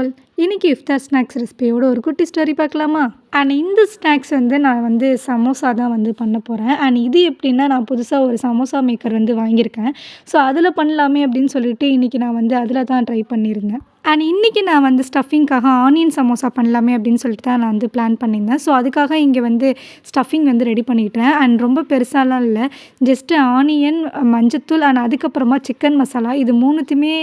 All. இன்னைக்கு இஃப்தார் snacks ரெசிபியோட ஒரு குட்டி ஸ்டோரி பார்க்கலாமா? அண்ட் இந்த ஸ்நாக்ஸ் வந்து நான் வந்து சமோசா தான் வந்து பண்ண போகிறேன். அண்ட் இது எப்படின்னா நான் புதுசாக ஒரு சமோசா மேக்கர் வந்து வாங்கியிருக்கேன். ஸோ அதில் பண்ணலாமே அப்படின்னு சொல்லிட்டு இன்றைக்கி நான் வந்து அதில் தான் ட்ரை பண்ணியிருந்தேன். அண்ட் இன்றைக்கி நான் வந்து ஸ்டஃபிங்காக ஆனியன் சமோசா பண்ணலாமே அப்படின்னு சொல்லிட்டு தான் நான் வந்து பிளான் பண்ணியிருந்தேன். ஸோ அதுக்காக இங்கே வந்து ஸ்டஃபிங் வந்து ரெடி பண்ணிக்கிட்டேன். அண்ட் ரொம்ப பெருசாலாம் இல்லை, ஜஸ்ட்டு ஆனியன், மஞ்சத்தூள் அண்ட் அதுக்கப்புறமா சிக்கன் மசாலா இது மூணுத்தையுமே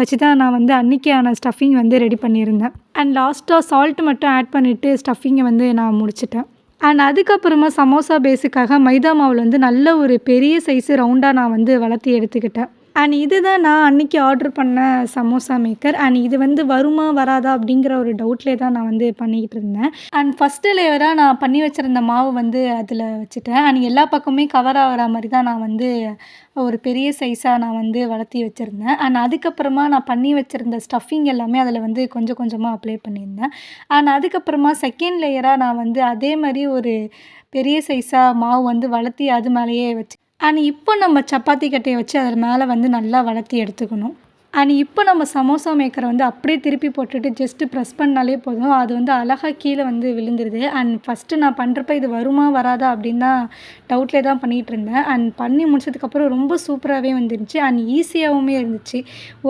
வச்சு தான் நான் வந்து அன்றைக்கான ஸ்டஃபிங் வந்து ரெடி பண்ணியிருந்தேன். அண்ட் லாஸ்ட்டாக சால்ட் மட்டும் ஆட் பண்ணிவிட்டு ஸ்டஃபிங்கை வந்து நான் முடிச்சிட்டேன். அண்ட் அதுக்கப்புறமா சமோசா பேஸுக்காக மைதா மாவில் வந்து நல்ல ஒரு பெரிய சைஸு ரவுண்டாக நான் வந்து வளர்த்தி எடுத்துக்கிட்டேன். அண்ட் இதுதான் நான் அன்றைக்கி ஆர்டர் பண்ண சமோசா மேக்கர். அண்ட் இது வந்து வருமா வராதா அப்படிங்கிற ஒரு டவுட்லேயே தான் நான் வந்து பண்ணிக்கிட்டு இருந்தேன். அண்ட் ஃபஸ்ட்டு லேயராக நான் பண்ணி வச்சுருந்த மாவு வந்து அதில் வச்சுட்டேன். அண்ட் எல்லா பக்கமே கவர் ஆகிற மாதிரி தான் நான் வந்து ஒரு பெரிய சைஸாக நான் வந்து வளர்த்தி வச்சுருந்தேன். அண்ட் அதுக்கப்புறமா நான் பண்ணி வச்சுருந்த ஸ்டஃபிங் எல்லாமே அதில் வந்து கொஞ்சம் கொஞ்சமாக அப்ளை பண்ணியிருந்தேன். அண்ட் அதுக்கப்புறமா செகண்ட் லேயராக நான் வந்து அதே மாதிரி ஒரு பெரிய சைஸாக மாவு வந்து வளர்த்தி அது மேலேயே வச்சு அண்ட் இப்போ நம்ம சப்பாத்தி கட்டையை வச்சு அதில் மேலே வந்து நல்லா வளர்த்தி எடுத்துக்கணும். அண்ட் இப்போ நம்ம சமோசா மேக்கரை வந்து அப்படியே திருப்பி போட்டுட்டு ஜஸ்ட்டு ப்ரெஸ் பண்ணாலே போதும், அது வந்து அழகாக கீழே வந்து விழுந்துருது. அண்ட் ஃபஸ்ட்டு நான் பண்ணுறப்ப இது வருமா வராதா அப்படின்னு தான் டவுட்லேயே தான் பண்ணிகிட்டு இருந்தேன். அண்ட் பண்ணி முடிச்சதுக்கப்புறம் ரொம்ப சூப்பராகவே வந்துருந்துச்சு. அண்ட் ஈஸியாகவுமே இருந்துச்சு.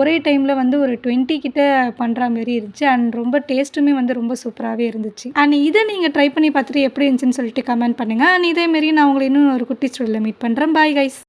ஒரே டைமில் வந்து ஒரு 20 கிட்ட பண்ணுற மாரி இருந்துச்சு. அண்ட் ரொம்ப டேஸ்ட்டுமே வந்து ரொம்ப சூப்பராகவே இருந்துச்சு. அண்ட் இதை நீங்கள் ட்ரை பண்ணி பார்த்துட்டு எப்படி இருந்துச்சுன்னு சொல்லிட்டு கமெண்ட் பண்ணுங்கள். அண்ட் இதேமாரி நான் உங்களை இன்னும் ஒரு குட்டி ஸ்டோரியில் மீட் பண்ணுறேன். Bye guys.